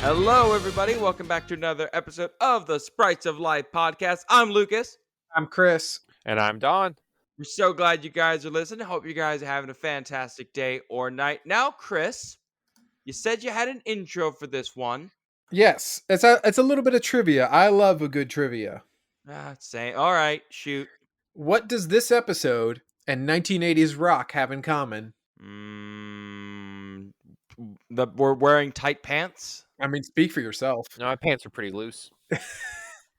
Hello, everybody. Welcome back to another episode of the Sprites of Life podcast. I'm Lucas. I'm Chris. And I'm Don. We're so glad you guys are listening. Hope you guys are having a fantastic day or night. Now, Chris, you said you had an intro for this one. Yes, it's a little bit of trivia. I love a good trivia. All right, shoot. What does this episode and 1980s rock have in common? We're wearing tight pants. I mean, speak for yourself. No, my pants are pretty loose.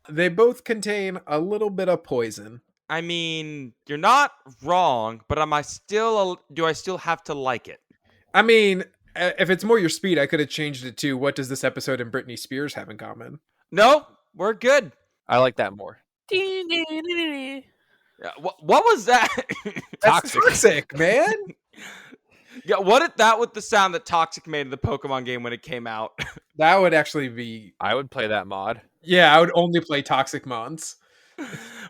They both contain a little bit of poison. I mean, you're not wrong, but do I still have to like it? I mean, if it's more your speed, I could have changed it to what does this episode and Britney Spears have in common? No, we're good. I like that more. What was that? That's toxic, man. Yeah, what if that was the sound that Toxic made in the Pokemon game when it came out? That would actually be... I would play that mod. Yeah, I would only play Toxic Mons.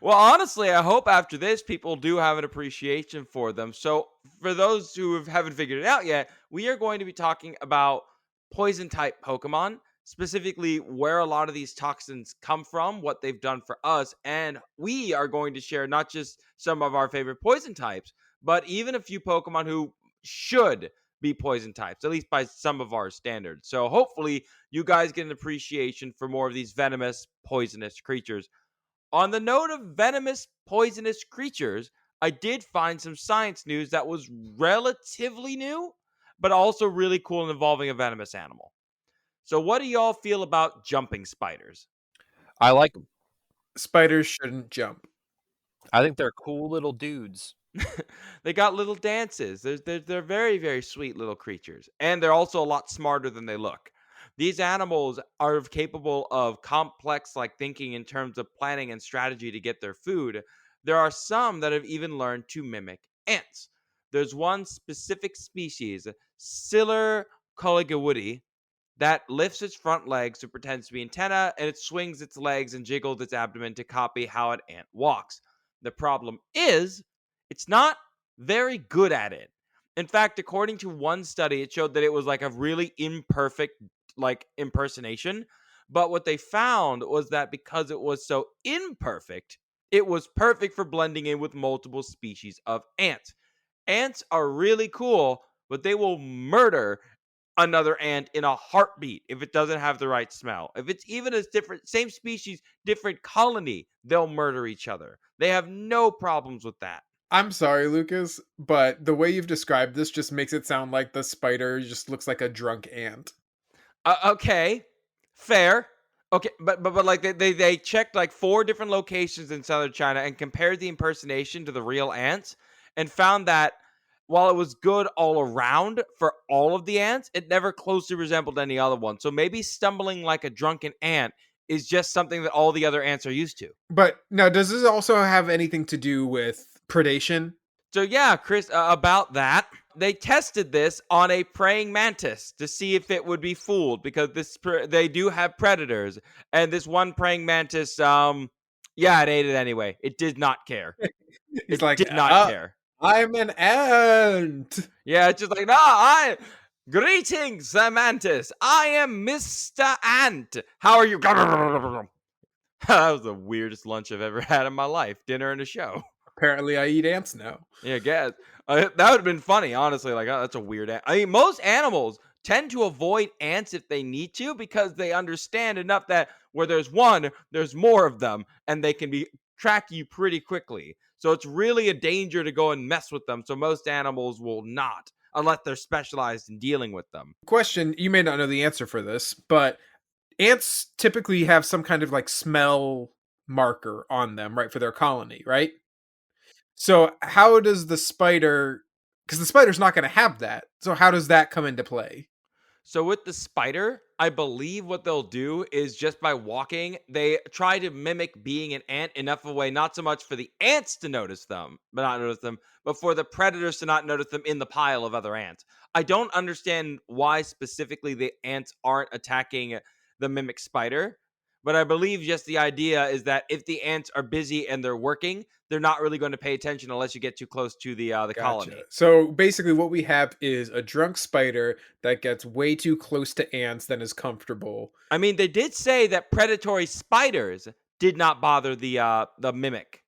Well, honestly, I hope after this, people do have an appreciation for them. So, for those who haven't figured it out yet, we are going to be talking about poison-type Pokemon, specifically where a lot of these toxins come from, what they've done for us, and we are going to share not just some of our favorite poison types, but even a few Pokemon who should be poison types, at least by some of our standards. So hopefully you guys get an appreciation for more of these venomous, poisonous creatures. On the note of venomous, poisonous creatures, I did find some science news that was relatively new, but also really cool and involving a venomous animal. So what do y'all feel about jumping spiders? I like them. Spiders shouldn't jump. I think they're cool little dudes. They got little dances. They're very, very sweet little creatures. And they're also a lot smarter than they look. These animals are capable of complex thinking in terms of planning and strategy to get their food. There are some that have even learned to mimic ants. There's one specific species, Scyller colligawudi, that lifts its front legs and pretends to be antenna, and it swings its legs and jiggles its abdomen to copy how an ant walks. The problem is, it's not very good at it. In fact, according to one study, it showed that it was a really imperfect impersonation. But what they found was that because it was so imperfect, it was perfect for blending in with multiple species of ants. Ants are really cool, but they will murder another ant in a heartbeat if it doesn't have the right smell. If it's even a same species, different colony, they'll murder each other. They have no problems with that. I'm sorry, Lucas, but the way you've described this just makes it sound like the spider just looks like a drunk ant. Okay, fair. Okay, but they checked 4 different locations in southern China and compared the impersonation to the real ants and found that while it was good all around for all of the ants, it never closely resembled any other one. So maybe stumbling like a drunken ant is just something that all the other ants are used to. But now, does this also have anything to do with predation? So yeah, Chris, about that, they tested this on a praying mantis to see if it would be fooled because they do have predators, and this one praying mantis, it ate it anyway. It did not care. It did not care. I'm an ant. Yeah, it's just greetings, mantis. I am Mr. Ant. How are you? That was the weirdest lunch I've ever had in my life. Dinner and a show. Apparently, I eat ants now. Yeah, I guess. That would have been funny, honestly. That's a weird ant. I mean, most animals tend to avoid ants if they need to because they understand enough that where there's one, there's more of them, and they can track you pretty quickly. So it's really a danger to go and mess with them. So most animals will not, unless they're specialized in dealing with them. Question, you may not know the answer for this, but ants typically have some kind of smell marker on them, right, for their colony, right? So how does the spider, because the spider's not going to have that, so how does that come into play? So with the spider, I believe what they'll do is just by walking, they try to mimic being an ant enough of a way, not so much for the ants to notice them, but for the predators to not notice them in the pile of other ants. I don't understand why specifically the ants aren't attacking the mimic spider. But I believe just the idea is that if the ants are busy and they're working, they're not really going to pay attention unless you get too close to the Gotcha. colony. So basically, what we have is a drunk spider that gets way too close to ants than is comfortable. I mean, they did say that predatory spiders did not bother the mimic.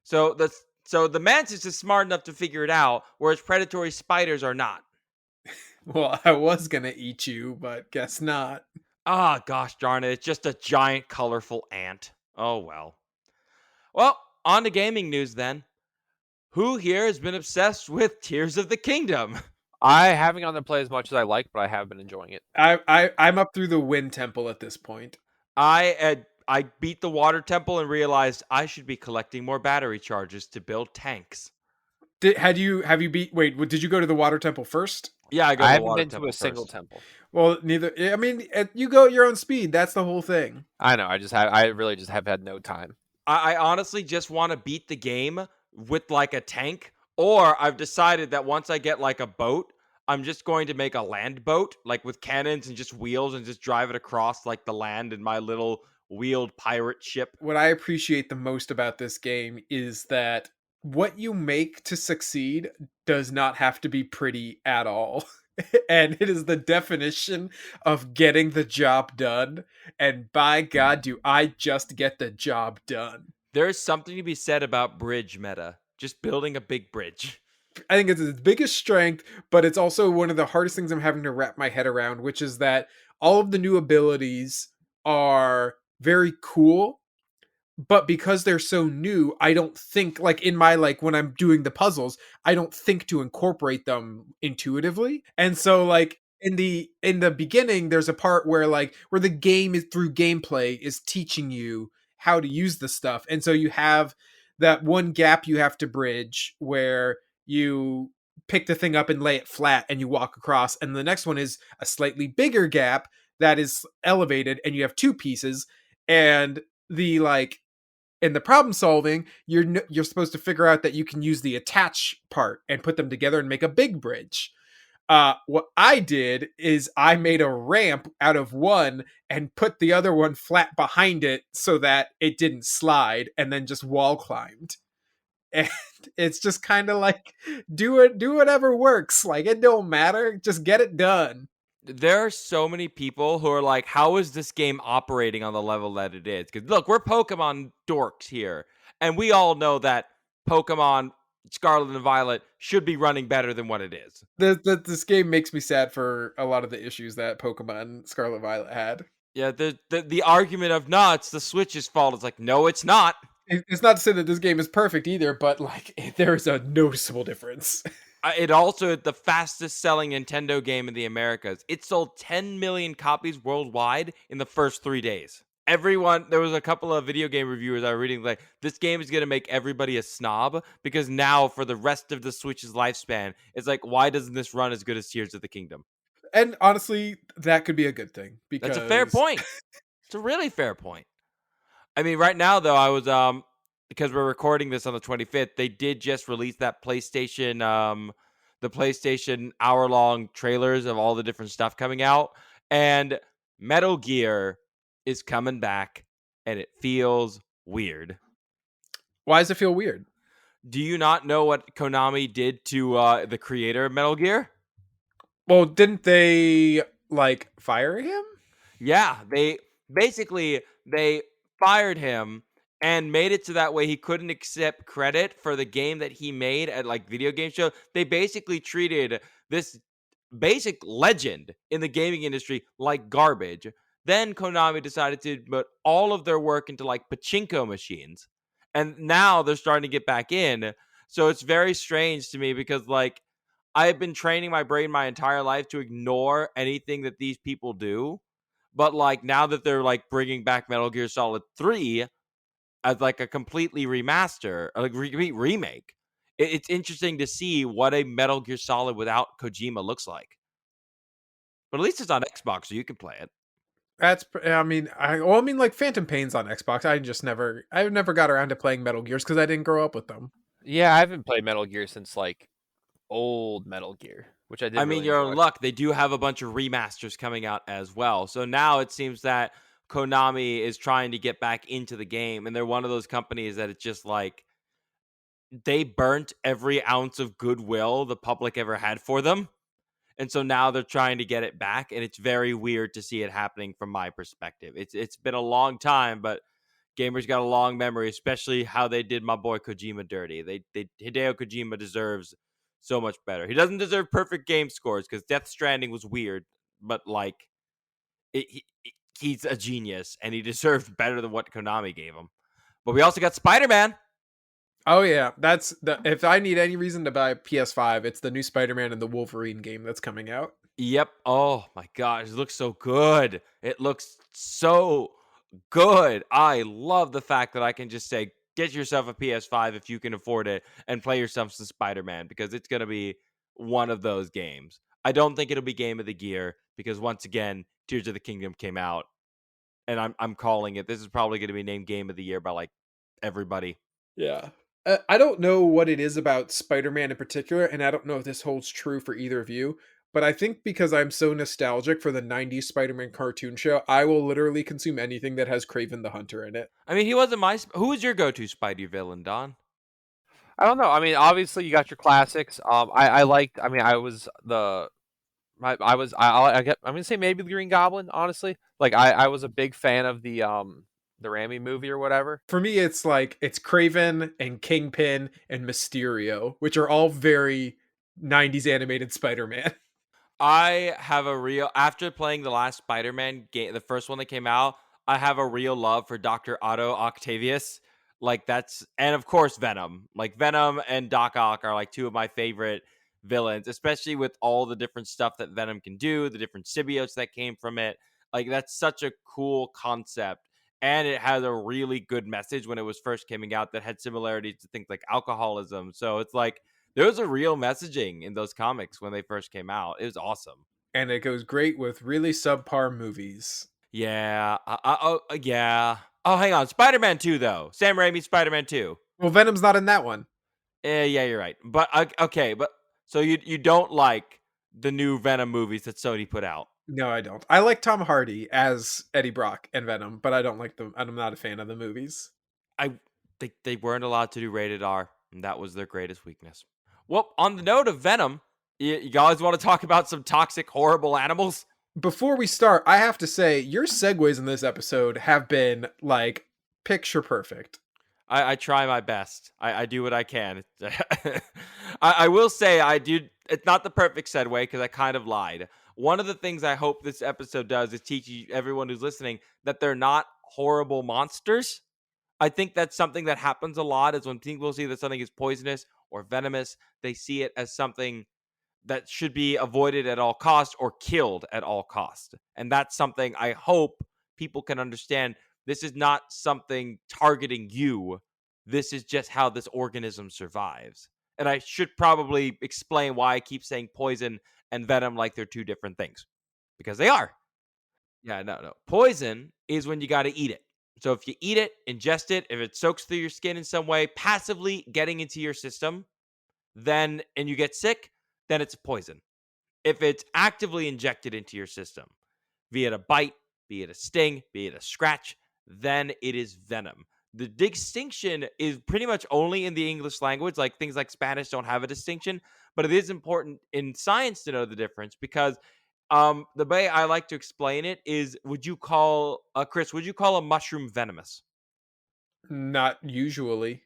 So the mantis is smart enough to figure it out, whereas predatory spiders are not. Well, I was gonna eat you, but guess not. Ah, gosh darn it! It's just a giant, colorful ant. Oh well. Well, on to gaming news then. Who here has been obsessed with Tears of the Kingdom? I haven't gotten to play as much as I like, but I have been enjoying it. I'm up through the wind temple at this point. I beat the water temple and realized I should be collecting more battery charges to build tanks. Have you beat? Wait, did you go to the water temple first? Yeah, I go I to the haven't water been to temple a single first. temple. Well, neither. I mean, you go at your own speed. That's the whole thing. I know. I really just have had no time. I honestly just want to beat the game with like a tank, or I've decided that once I get like a boat, I'm just going to make a land boat, like with cannons and just wheels, and just drive it across like the land in my little wheeled pirate ship. What I appreciate the most about this game is that what you make to succeed does not have to be pretty at all. And it is the definition of getting the job done. And by God, do I just get the job done. There's something to be said about bridge meta, just building a big bridge. I think it's its biggest strength, but it's also one of the hardest things I'm having to wrap my head around, which is that all of the new abilities are very cool, but because they're so new, I don't think like in my like when I'm doing the puzzles, I don't think to incorporate them intuitively. And so like in the beginning there's a part where like where the game is through gameplay is teaching you how to use the stuff. And so you have that one gap you have to bridge where you pick the thing up and lay it flat and you walk across, and the next one is a slightly bigger gap that is elevated and you have two pieces. And the like in the problem solving, you're supposed to figure out that you can use the attach part and put them together and make a big bridge. What I did is I made a ramp out of one and put the other one flat behind it so that it didn't slide, and then just wall climbed. And it's just kind of like do whatever works. Like it don't matter, just get it done. There are so many people who are like, how is this game operating on the level that it is? Because look, we're Pokemon dorks here, and we all know that Pokemon Scarlet and Violet should be running better than what it is. This game makes me sad for a lot of the issues that Pokemon Scarlet Violet had. Yeah, the argument of no, it's the Switch's fault. It's like, no, it's not. It's not to say that this game is perfect either, but like there is a noticeable difference. It also the fastest selling Nintendo game in the Americas. It sold 10 million copies worldwide in the first 3 days. Everyone, there was a couple of video game reviewers I was reading like this game is going to make everybody a snob because now for the rest of the Switch's lifespan, it's like why doesn't this run as good as Tears of the Kingdom? And honestly, that could be a good thing That's a fair because point. It's a really fair point. I mean, right now though, I was because we're recording this on the 25th, they did just release that PlayStation the PlayStation hour-long trailers of all the different stuff coming out, and Metal Gear is coming back and it feels weird. why does it feel weird? Do you not know what Konami did to the creator of Metal Gear? Well, didn't they like fire him? Yeah, they fired him and made it so that way he couldn't accept credit for the game that he made at like video game show. They basically treated this basic legend in the gaming industry like garbage. Then Konami decided to put all of their work into like pachinko machines. And now they're starting to get back in. So it's very strange to me because like I've been training my brain my entire life to ignore anything that these people do. But like now that they're like bringing back Metal Gear Solid 3 as like a completely remaster, like remake, it's interesting to see what a Metal Gear Solid without Kojima looks like. But at least it's on Xbox, so you can play it. I mean, I mean, like Phantom Pain's on Xbox. I never got around to playing Metal Gears because I didn't grow up with them. Yeah, I haven't played Metal Gear since like old Metal Gear, which I did I mean, really you're in enjoy. luck. They do have a bunch of remasters coming out as well. So now it seems that Konami is trying to get back into the game, and they're one of those companies that it's just like they burnt every ounce of goodwill the public ever had for them. And so now they're trying to get it back, and it's very weird to see it happening from my perspective. It's been a long time, but gamers got a long memory, especially how they did my boy Kojima dirty. They Hideo Kojima deserves so much better. He doesn't deserve perfect game scores because Death Stranding was weird, but like he's a genius and he deserved better than what Konami gave him. But we also got Spider-Man. Oh yeah, that's the if I need any reason to buy PS5, it's the new Spider-Man and the Wolverine game that's coming out. Yep. Oh my gosh, it looks so good. It looks so good. I love the fact that I can just say, get yourself a PS5 if you can afford it and play yourself some Spider-Man because it's going to be one of those games. I don't think it'll be Game of the Year because once again, Tears of the Kingdom came out and I'm calling it. This is probably going to be named Game of the Year by like everybody. Yeah. I don't know what it is about Spider-Man in particular, and I don't know if this holds true for either of you, but I think because I'm so nostalgic for the 90s Spider-Man cartoon show, I will literally consume anything that has Kraven the Hunter in it. I mean, he wasn't my. Who was your go-to Spidey villain, Don? I don't know. I mean, obviously you got your classics. I liked. I mean, I was the. I was. I get. I'm gonna say maybe the Green Goblin. Honestly, like I was a big fan of the Raimi movie or whatever. For me, it's like it's Kraven and Kingpin and Mysterio, which are all very 90s animated Spider-Man. I have a real after playing the last Spider-Man game, the first one that came out, I have a real love for Dr. Otto Octavius. Like that's and of course Venom. Like Venom and Doc Ock are like two of my favorite villains, especially with all the different stuff that Venom can do, the different symbiotes that came from it. Like that's such a cool concept. And it has a really good message when it was first coming out that had similarities to things like alcoholism. So it's like there was a real messaging in those comics when they first came out. It was awesome. And it goes great with really subpar movies. Yeah. Yeah. Oh, hang on. Spider-Man 2, though. Sam Raimi's Spider-Man 2. Well, Venom's not in that one. Yeah, you're right. But, okay. But, so you don't like the new Venom movies that Sony put out? No, I don't. I like Tom Hardy as Eddie Brock and Venom, but I don't like them. I'm not a fan of the movies. I they weren't allowed to do rated R, and that was their greatest weakness. Well, on the note of Venom, you guys want to talk about some toxic, horrible animals? Before we start, I have to say your segues in this episode have been like picture perfect. I try my best. I do what I can. I will say I do. It's not the perfect segue because I kind of lied. One of the things I hope this episode does is teach everyone who's listening that they're not horrible monsters. I think that's something that happens a lot is when people see that something is poisonous or venomous, they see it as something that should be avoided at all costs or killed at all costs. And that's something I hope people can understand. This is not something targeting you. This is just how this organism survives. And I should probably explain why I keep saying poison and venom like they're two different things. Because they are. Yeah, no. Poison is when you got to eat it. So if you eat it, ingest it, if it soaks through your skin in some way, passively getting into your system, then and you get sick, then it's poison. If it's actively injected into your system, be it a bite, be it a sting, be it a scratch, then it is venom. The distinction is pretty much only in the English language. Like things like Spanish don't have a distinction, but it is important in science to know the difference because the way I like to explain it is would you call Chris, would you call a mushroom venomous? Not usually.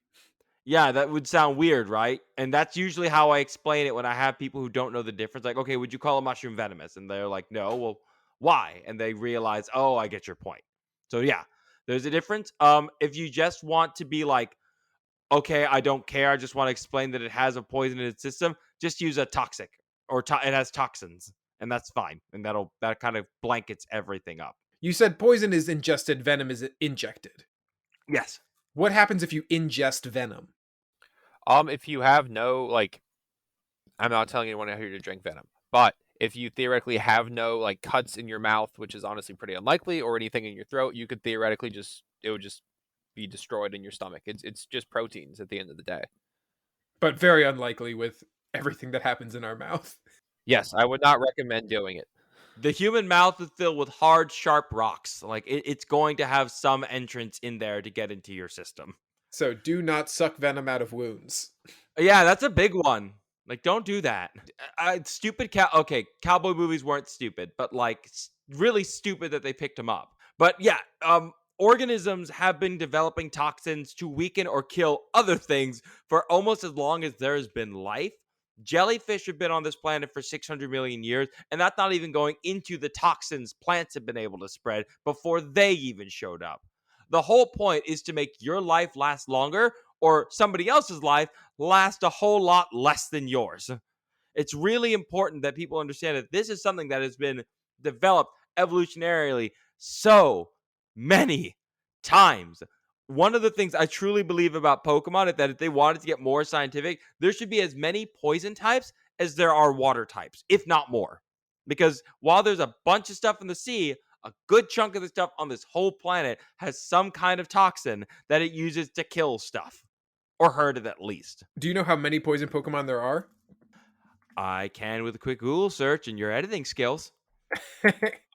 Yeah, that would sound weird, right? And that's usually how I explain it when I have people who don't know the difference. Like, okay, would you call a mushroom venomous? And they're like, no. Well, why? And they realize, oh, I get your point. So yeah, there's a difference. If you just want to be like, okay, I don't care. I just want to explain that it has a poison in its system. Just use a toxic or it has toxins, and that's fine. And that kind of blankets everything up. You said poison is ingested, venom is injected. Yes. What happens if you ingest venom? If you have no like, I'm not telling anyone out here to drink venom, but if you theoretically have no like cuts in your mouth, which is honestly pretty unlikely, or anything in your throat, you could theoretically it would just be destroyed in your stomach. It's just proteins at the end of the day. But very unlikely with everything that happens in our mouth. Yes, I would not recommend doing it. The human mouth is filled with hard, sharp rocks. Like it's going to have some entrance in there to get into your system. So do not suck venom out of wounds. Yeah, that's a big one. Like, don't do that. Stupid cow. Okay, cowboy movies weren't stupid, but like really stupid that they picked them up. But yeah, organisms have been developing toxins to weaken or kill other things for almost as long as there has been life. Jellyfish have been on this planet for 600 million years, and that's not even going into the toxins plants have been able to spread before they even showed up. The whole point is to make your life last longer or somebody else's life last a whole lot less than yours. It's really important that people understand that this is something that has been developed evolutionarily so many times. One of the things I truly believe about Pokemon is that if they wanted to get more scientific, there should be as many poison types as there are water types, if not more. Because while there's a bunch of stuff in the sea, a good chunk of the stuff on this whole planet has some kind of toxin that it uses to kill stuff or hurt it at least. Do you know how many poison Pokemon there are? I can with a quick Google search and your editing skills.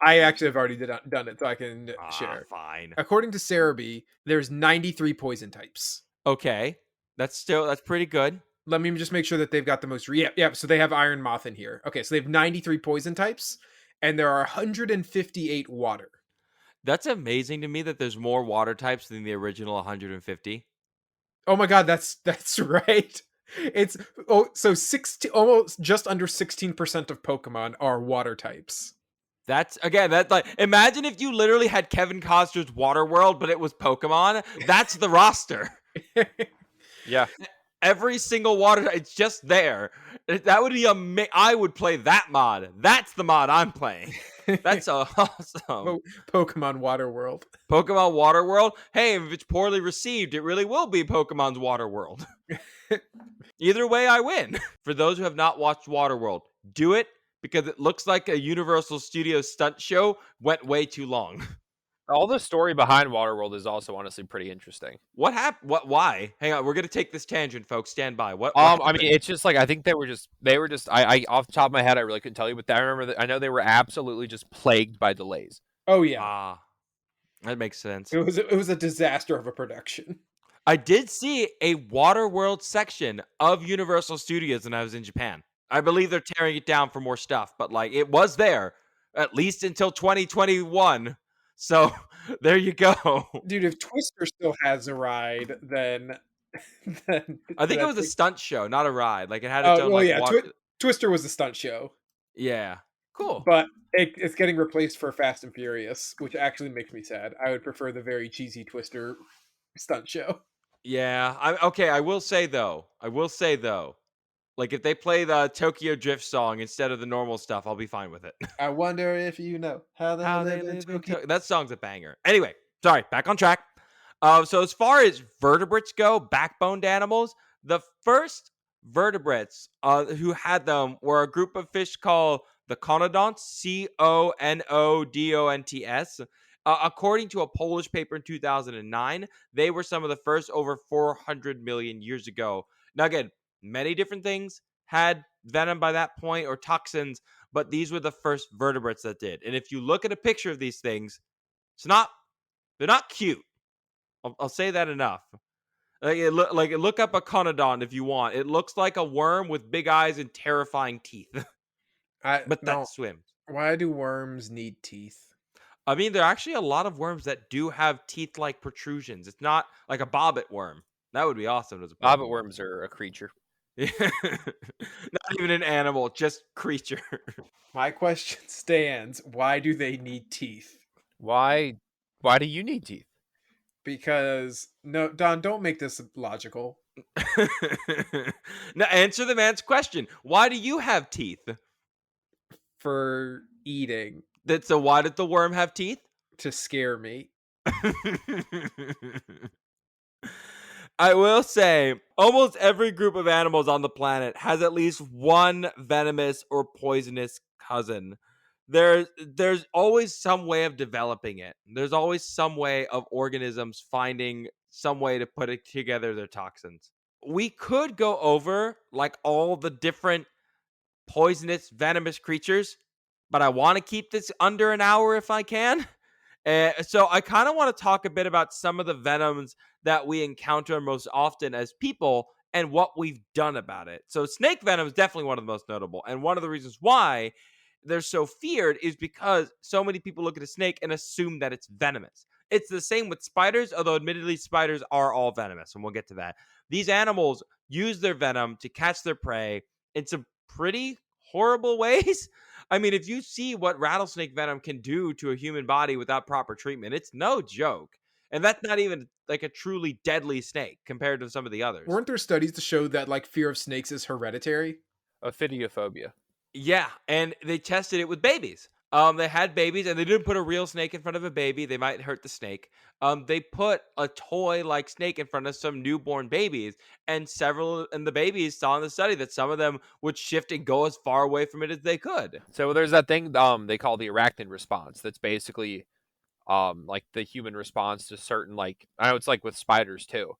I actually have already done it, so I can share. Fine. According to Cerebi, there's 93 poison types. Okay. That's pretty good. Let me just make sure that they've got the most. Yeah. So they have Iron Moth in here. Okay, so they have 93 poison types, and there are 158 water. That's amazing to me that there's more water types than the original 150. Oh my god, that's right. It's so 60, almost just under 16% of Pokemon are water types. That's like imagine if you literally had Kevin Costner's Waterworld, but it was Pokemon. That's the roster. Yeah. Every single water, it's just there. That would be I would play that mod. That's the mod I'm playing. That's awesome. Pokemon Waterworld. Pokemon Waterworld. Hey, if it's poorly received, it really will be Pokemon's Waterworld. Either way, I win. For those who have not watched Waterworld, do it because it looks like a Universal Studios stunt show went way too long. All the story behind Waterworld is also honestly pretty interesting. What happened? Why? Hang on, we're gonna take this tangent, folks. Stand by. What I mean, it's just like I think they were just I off the top of my head I really couldn't tell you, but I remember that I know they were absolutely just plagued by delays. Oh yeah, that makes sense. It was a disaster of a production. I did see a Waterworld section of Universal Studios when I was in Japan. I believe they're tearing it down for more stuff, but like it was there at least until 2021. So there you go. Dude, if Twister still has a ride, then I think it was a stunt show, not a ride. Like it had its own Twister was a stunt show. Yeah. Cool. But it's getting replaced for Fast and Furious, which actually makes me sad. I would prefer the very cheesy Twister stunt show. Yeah. I will say though, like if they play the Tokyo Drift song instead of the normal stuff, I'll be fine with it. I wonder if you know how they live in Tokyo. That song's a banger. Anyway, sorry, back on track. So as far as vertebrates go, backboned animals, the first vertebrates who had them were a group of fish called the conodonts, Conodonts. According to a Polish paper in 2009, they were some of the first over 400 million years ago. Now again, many different things had venom by that point or toxins, but these were the first vertebrates that did. And if you look at a picture of these things, they're not cute. I'll say that enough. Look up a conodont if you want. It looks like a worm with big eyes and terrifying teeth. That swims. Why do worms need teeth? I mean, there are actually a lot of worms that do have teeth-like protrusions. It's not like a bobbit worm. That would be awesome as a bobbit worms are a creature. Not even an animal, just creature. My question stands. Why do they need teeth? Why do you need teeth? Because no, Don, don't make this logical. Now answer the man's question. Why do you have teeth? For eating. So why did the worm have teeth? To scare me. I will say, almost every group of animals on the planet has at least one venomous or poisonous cousin. There's always some way of developing it. There's always some way of organisms finding some way to put it together their toxins. We could go over like all the different poisonous, venomous creatures, but I want to keep this under an hour if I can. So I kind of want to talk a bit about some of the venoms that we encounter most often as people and what we've done about it. So snake venom is definitely one of the most notable, and one of the reasons why they're so feared is because so many people look at a snake and assume that it's venomous. It's the same with spiders, although admittedly spiders are all venomous, and we'll get to that. These animals use their venom to catch their prey in some pretty horrible ways. I mean, if you see what rattlesnake venom can do to a human body without proper treatment, it's no joke. And that's not even like a truly deadly snake compared to some of the others. Weren't there studies to show that like fear of snakes is hereditary? Ophidiophobia. Yeah, and they tested it with babies. They had babies, and they didn't put a real snake in front of a baby. They might hurt the snake. They put a toy-like snake in front of some newborn babies, and the babies saw in the study that some of them would shift and go as far away from it as they could. So there's that thing they call the arachnid response. That's basically like the human response to certain, like, I know it's like with spiders too.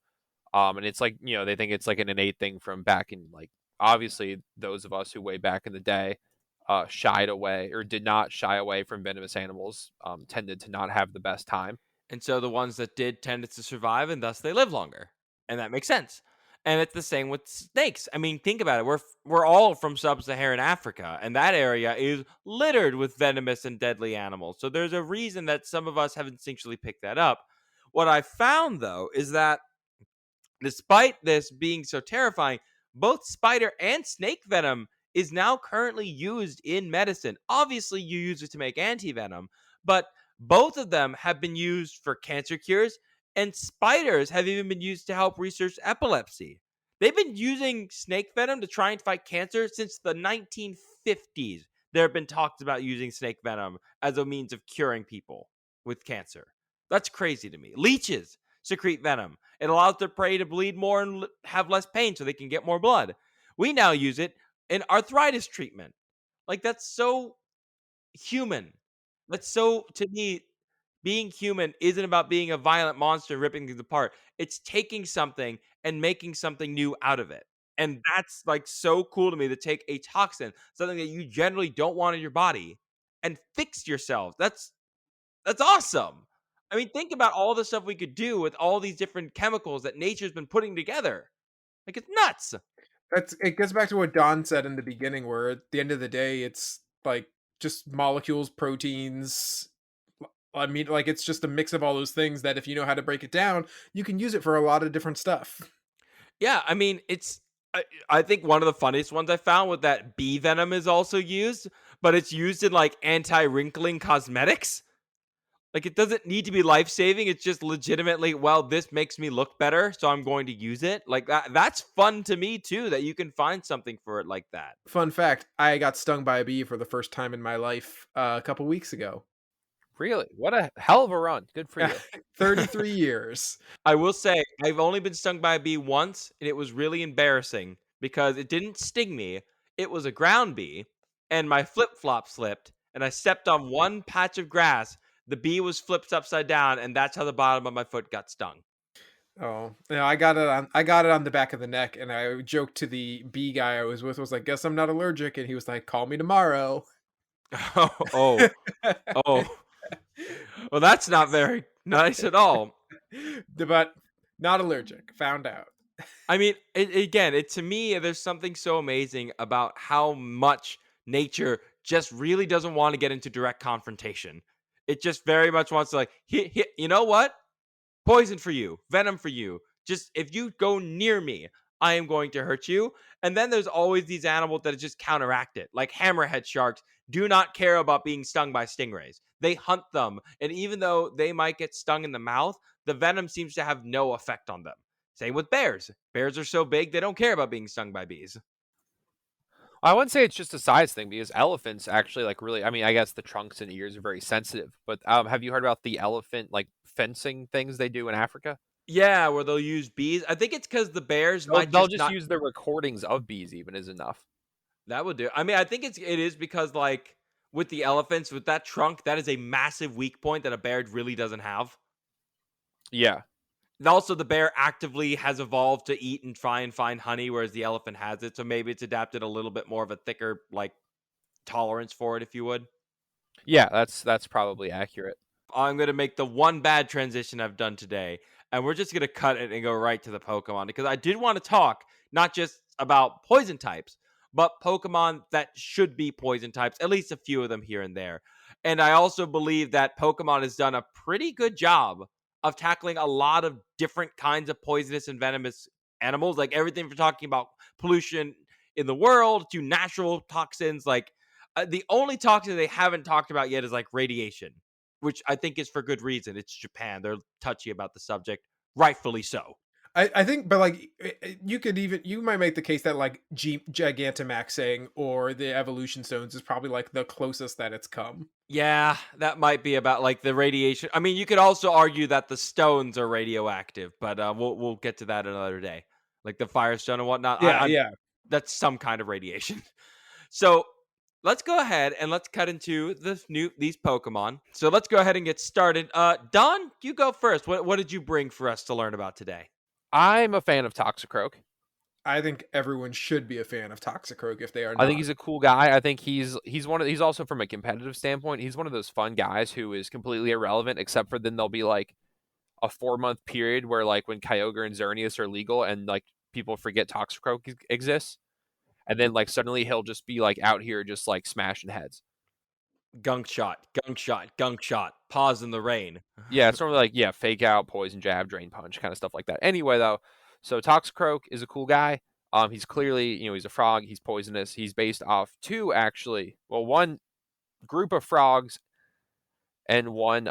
And it's like, they think it's like an innate thing from back in, like, obviously those of us who way back in the day shied away or did not shy away from venomous animals tended to not have the best time. And so the ones that did tended to survive, and thus they live longer, and that makes sense. And it's the same with snakes. I mean, think about it. We're all from sub-Saharan Africa, and that area is littered with venomous and deadly animals. So there's a reason that some of us have instinctually picked that up. What I found though is that despite this being so terrifying, both spider and snake venom is now currently used in medicine. Obviously, you use it to make antivenom, but both of them have been used for cancer cures, and spiders have even been used to help research epilepsy. They've been using snake venom to try and fight cancer since the 1950s. There have been talks about using snake venom as a means of curing people with cancer. That's crazy to me. Leeches secrete venom. It allows their prey to bleed more and have less pain so they can get more blood. We now use it in arthritis treatment. Like, that's so human. That's so, to me, being human isn't about being a violent monster ripping things apart. It's taking something and making something new out of it. And that's like so cool to me to take a toxin, something that you generally don't want in your body, and fix yourself. That's awesome. I mean, think about all the stuff we could do with all these different chemicals that nature's been putting together. Like, it's nuts. That's it goes back to what Don said in the beginning, where at the end of the day, it's like just molecules, proteins. I mean, like it's just a mix of all those things that if you know how to break it down, you can use it for a lot of different stuff. Yeah, I mean, I think one of the funniest ones I found was that bee venom is also used, but it's used in like anti-wrinkling cosmetics. Like, it doesn't need to be life-saving. It's just legitimately, well, this makes me look better, so I'm going to use it. Like, that's fun to me too, that you can find something for it like that. Fun fact: I got stung by a bee for the first time in my life a couple weeks ago. Really? What a hell of a run. Good for you. 33 years. I will say, I've only been stung by a bee once, and it was really embarrassing because it didn't sting me. It was a ground bee, and my flip-flop slipped, and I stepped on one patch of grass. The bee was flipped upside down, and that's how the bottom of my foot got stung. Oh, no, I got it on the back of the neck, and I joked to the bee guy I was with, was like, "Guess I'm not allergic," and he was like, "Call me tomorrow." Oh, oh. Well, that's not very nice at all. But not allergic. Found out. I mean, again, to me, there's something so amazing about how much nature just really doesn't want to get into direct confrontation. It just very much wants to, like, you know what? Poison for you, venom for you. Just if you go near me, I am going to hurt you. And then there's always these animals that just counteract it. Like hammerhead sharks do not care about being stung by stingrays. They hunt them. And even though they might get stung in the mouth, the venom seems to have no effect on them. Same with bears. Bears are so big, they don't care about being stung by bees. I wouldn't say it's just a size thing because elephants actually, like, really, I mean, I guess the trunks and ears are very sensitive, but have you heard about the elephant, like, fencing things they do in Africa? Yeah, where they'll use bees. I think it's because the bears They'll, might they'll just just not. use the recordings of bees even is enough. That would do. I mean, I think it is because, like, with the elephants, with that trunk, that is a massive weak point that a bear really doesn't have. Yeah. And also, the bear actively has evolved to eat and try and find honey, whereas the elephant has it. So maybe it's adapted a little bit more of a thicker, like, tolerance for it, if you would. Yeah, that's probably accurate. I'm gonna make the one bad transition I've done today, and we're just gonna cut it and go right to the Pokemon because I did want to talk not just about poison types, but Pokemon that should be poison types, at least a few of them here and there. And I also believe that Pokemon has done a pretty good job of tackling a lot of different kinds of poisonous and venomous animals, like everything from talking about pollution in the world to natural toxins. Like the only toxin they haven't talked about yet is like radiation, which I think is for good reason. It's Japan. They're touchy about the subject, rightfully so. I think, but like you could even you might make the case that like Gigantamaxing or the evolution stones is probably like the closest that it's come. Yeah, that might be about like the radiation. I mean, you could also argue that the stones are radioactive, but we'll get to that another day. Like the firestone and whatnot. Yeah, yeah. That's some kind of radiation. So let's go ahead and let's cut into these Pokemon. So let's go ahead and get started. Don, you go first. What did you bring for us to learn about today? I'm a fan of Toxicroak. I think everyone should be a fan of Toxicroak if they are I think not. he's a cool guy. I think he's also from a competitive standpoint, he's one of those fun guys who is completely irrelevant, except for then there'll be like a 4 month period where like when Kyogre and Xerneas are legal and like people forget Toxicroak exists, and then like suddenly he'll just be like out here just like smashing heads. Gunk shot, gunk shot, gunk shot. Pause in the rain. Yeah, it's normally like fake out, poison jab, drain punch, kind of stuff like that. Anyway, though, so Toxicroak is a cool guy. He's clearly he's a frog. He's poisonous. He's based off one group of frogs and one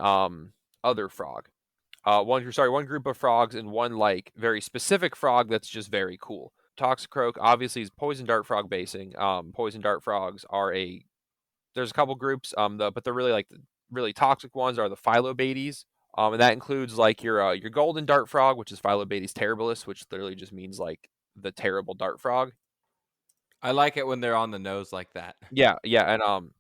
other frog. One group of frogs and one like very specific frog that's just very cool. Toxicroak obviously is poison dart frog basing. Poison dart frogs are there's a couple groups but they're really like the really toxic ones are the Phyllobates. And that includes like your golden dart frog, which is Phyllobates terribilis, which literally just means like the terrible dart frog. I like it when they're on the nose like that. Yeah, yeah, and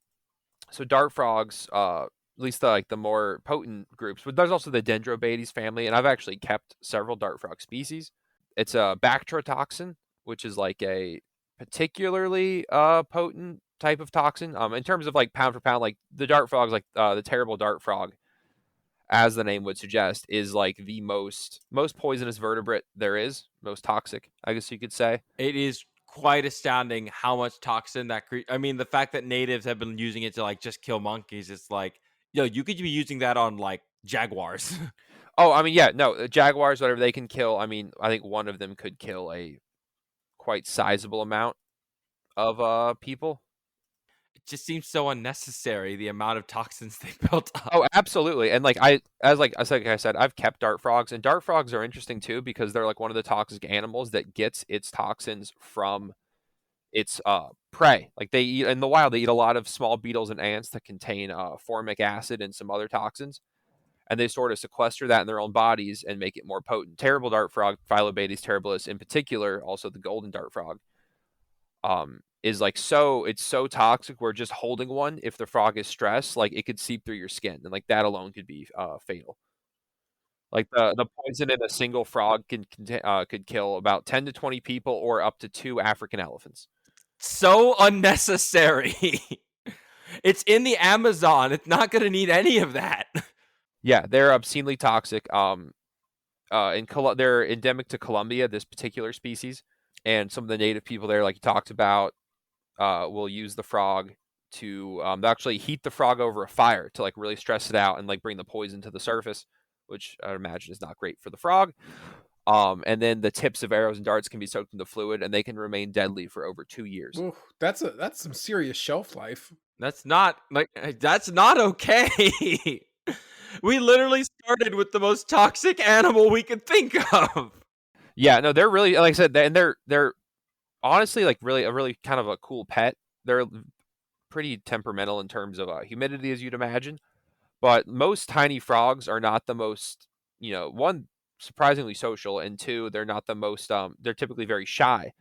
so dart frogs, at least the more potent groups, but there's also the Dendrobates family, and I've actually kept several dart frog species. It's a Bactrotoxin, which is like a particularly potent type of toxin. In terms of like pound for pound, like the dart frogs, like the terrible dart frog, as the name would suggest, is like the most poisonous vertebrate there is, most toxic, I guess you could say. It is quite astounding how much toxin I mean, the fact that natives have been using it to like just kill monkeys, it's like, you could be using that on like jaguars. Oh, I mean, yeah, no, jaguars, whatever they can kill. I mean, I think one of them could kill a quite sizable amount of people. It just seems so unnecessary, the amount of toxins they built up. Oh, absolutely. And like I said, I've kept dart frogs, and dart frogs are interesting too because they're like one of the toxic animals that gets its toxins from its prey. Like they eat in the wild, they eat a lot of small beetles and ants that contain formic acid and some other toxins, and they sort of sequester that in their own bodies and make it more potent. Terrible dart frog, Phyllobates terribilis in particular, also the golden dart frog, is like it's so toxic where just holding one, if the frog is stressed, like it could seep through your skin, and like that alone could be fatal. Like the poison in a single frog could kill about 10 to 20 people or up to 2 African elephants. So unnecessary. It's in the Amazon. It's not going to need any of that. Yeah, they're obscenely toxic. They're endemic to Colombia, this particular species, and some of the native people there, like you talked about, will use the frog to they'll actually heat the frog over a fire to like really stress it out and like bring the poison to the surface, which I imagine is not great for the frog. And then the tips of arrows and darts can be soaked in the fluid, and they can remain deadly for over 2 years. Ooh, that's some serious shelf life. That's not okay. We literally started with the most toxic animal we could think of. Yeah, no, they're really, like I said, they're honestly like really a really kind of a cool pet. They're pretty temperamental in terms of humidity, as you'd imagine. But most tiny frogs are not the most, one, surprisingly social, and two, they're not the most, they're typically very shy.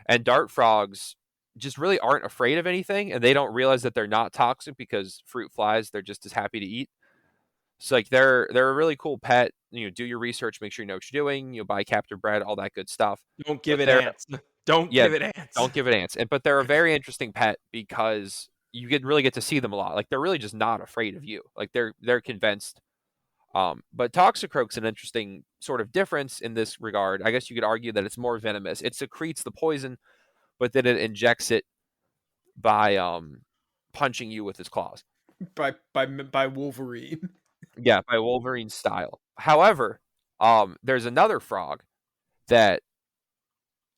And dart frogs just really aren't afraid of anything, and they don't realize that they're not toxic because fruit flies, they're just as happy to eat. So like they're a really cool pet. Do your research, make sure you know what you're doing. Buy captive bred, all that good stuff. Don't give But it ants. Don't yeah, give it ants. don't give it ants. But they're a very interesting pet because you really get to see them a lot. Like they're really just not afraid of you. Like they're convinced. But Toxicroak's an interesting sort of difference in this regard. I guess you could argue that it's more venomous. It secretes the poison, but then it injects it by punching you with its claws. By Wolverine. Yeah, by Wolverine style. However, there's another frog that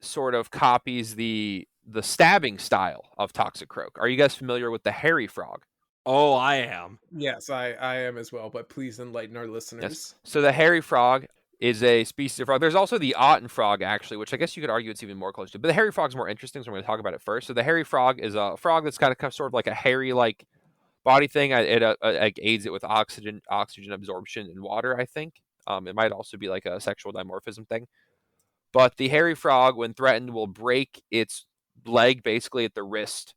sort of copies the stabbing style of Toxicroak. Are you guys familiar with the hairy frog? Oh, I am. Yes, I am as well, but please enlighten our Yes. listeners. So the hairy frog is a species of frog. There's also the otten frog, actually, which I guess you could argue it's even more close to. But the hairy frog's more interesting, so I'm going to talk about it first. So the hairy frog is a frog that's got a sort of like a hairy like body thing. It like aids it with oxygen absorption in water. I think it might also be like a sexual dimorphism thing. But the hairy frog, when threatened, will break its leg basically at the wrist,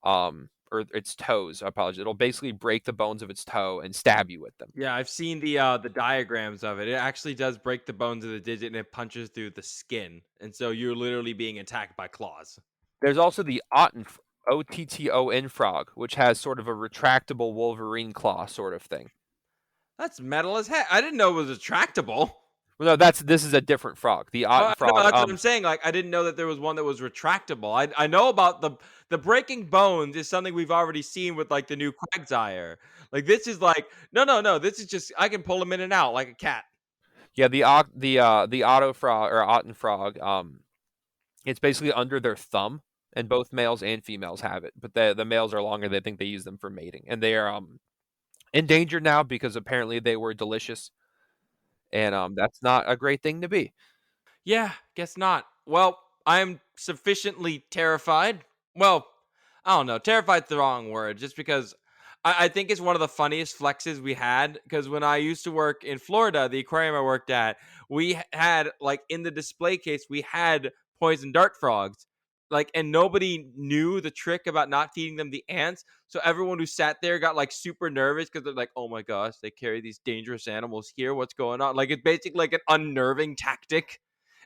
or its toes. I apologize. It'll basically break the bones of its toe and stab you with them. Yeah, I've seen the diagrams of it. It actually does break the bones of the digit and it punches through the skin. And so you're literally being attacked by claws. There's also the Otten, Otton frog, which has sort of a retractable Wolverine claw sort of thing. That's metal as heck. I didn't know it was retractable. Well, no, this is a different frog. The Otten No, frog. that's what I'm saying. Like, I didn't know that there was one that was retractable. I know about the breaking bones is something we've already seen with like the new Quagsire. Like this is like no. This is just I can pull them in and out like a cat. Yeah, the Otto frog or Otten frog. It's basically under their thumb, and both males and females have it. But the males are longer. They think they use them for mating, and they are endangered now because apparently they were delicious, and that's not a great thing to be. Yeah, guess not. Well, I'm sufficiently terrified. Well, I don't know. Terrified's the wrong word, just because I think it's one of the funniest flexes we had. Because when I used to work in Florida, the aquarium I worked at, we had like in the display case, we had poison dart frogs. Like, and nobody knew the trick about not feeding them the ants. So everyone who sat there got like super nervous because they're like, oh my gosh, they carry these dangerous animals here. What's going on? Like, it's basically like an unnerving tactic.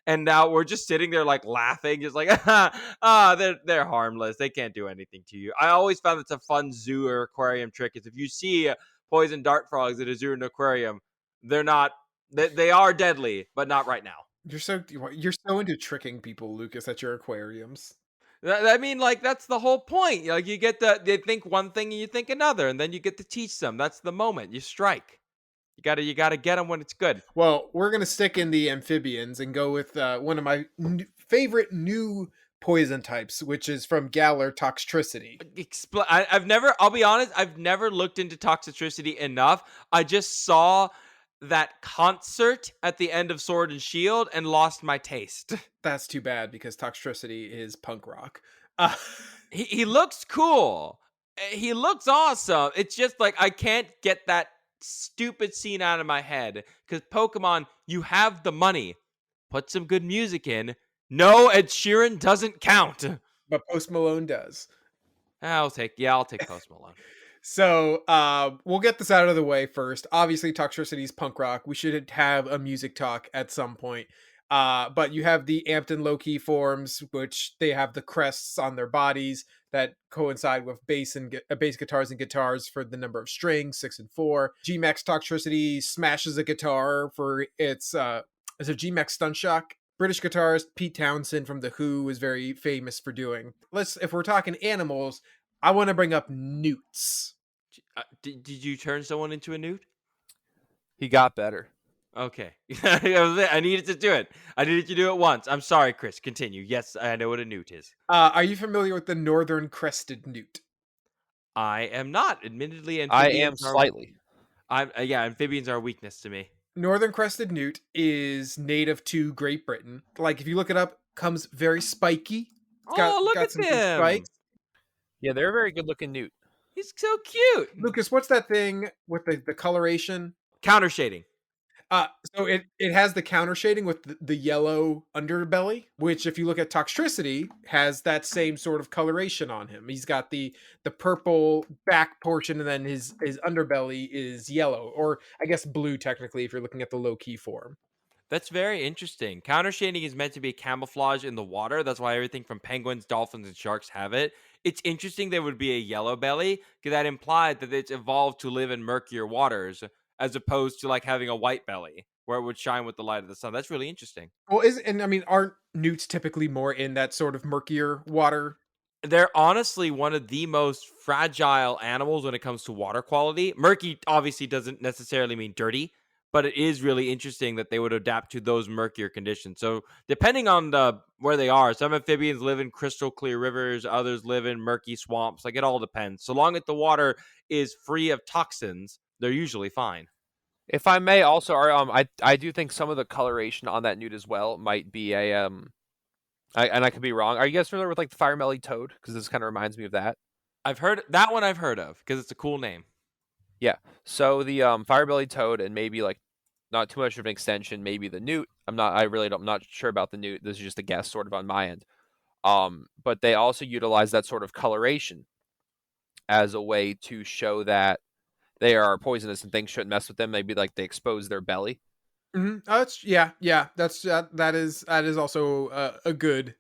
And now we're just sitting there like laughing, just like they're harmless. They can't do anything to you. I always found it's a fun zoo or aquarium trick. Is if you see poison dart frogs at a zoo or an aquarium, they're not. They are deadly, but not right now. You're so into tricking people, Lucas, at your aquariums. I mean, like that's the whole point. Like you get they think one thing and you think another, and then you get to teach them. That's the moment you strike. You gotta get them when it's good. Well, we're gonna stick in the amphibians and go with one of my favorite new poison types, which is from Galar Toxtricity. I've never. I'll be honest. I've never looked into toxicity enough. I just saw that concert at the end of Sword and Shield and lost my taste. That's too bad because Toxtricity is punk rock. Uh, He looks cool. He looks awesome. It's just like I can't get that stupid scene out of my head because Pokemon, you have the money. Put some good music in. No, Ed Sheeran doesn't count. but Post Malone does. I'll take Post Malone. So we'll get this out of the way first. Obviously, Toxtricity's punk rock. We should have a music talk at some point. But you have the Ampton low-key forms, which they have the crests on their bodies that coincide with bass guitars and guitars for the number of strings, 6 and 4. G-Max Toxtricity smashes a guitar for its as a G-Max Stunt Shock. British guitarist Pete Townsend from The Who is very famous for doing. If we're talking animals, I want to bring up newts. Did you turn someone into a newt? He got better. Okay. I needed to do it. I needed to do it once. I'm sorry, Chris. Continue. Yes, I know what a newt is. Are you familiar with the northern crested newt? I am not. Admittedly, I am amphibians are. slightly. Amphibians are a weakness to me. Northern crested newt is native to Great Britain. Like, if you look it up, comes very spiky. Look at some good him. spikes. Yeah, they're a very good looking newt. He's so cute. Lucas, what's that thing with the coloration? Counter shading. So it has the counter shading with the yellow underbelly, which if you look at Toxtricity, has that same sort of coloration on him. He's got the purple back portion, and then his underbelly is yellow, or I guess blue technically if you're looking at the low key form. That's very interesting. Counter shading is meant to be camouflage in the water. That's why everything from penguins, dolphins, and sharks have it. It's interesting there would be a yellow belly because that implied that it's evolved to live in murkier waters as opposed to like having a white belly where it would shine with the light of the sun. That's really interesting. Well, is and I mean, aren't newts typically more in that sort of murkier water? They're honestly one of the most fragile animals when it comes to water quality. Murky obviously doesn't necessarily mean dirty, but it is really interesting that they would adapt to those murkier conditions. So, depending on the where they are, some amphibians live in crystal clear rivers, others live in murky swamps. Like it all depends. So long as the water is free of toxins, they're usually fine. If I may, also, I do think some of the coloration on that newt as well might be and I could be wrong. Are you guys familiar with like the fire belly toad? Because this kind of reminds me of that. I've heard that one. I've heard of because it's a cool name. Yeah. So the fire belly toad and maybe like not too much of an extension, maybe the newt. I really don't. I'm not sure about the newt. This is just a guess, sort of on my end. But they also utilize that sort of coloration as a way to show that they are poisonous and things shouldn't mess with them. Maybe like they expose their belly. Oh, that's yeah. That's that is also a good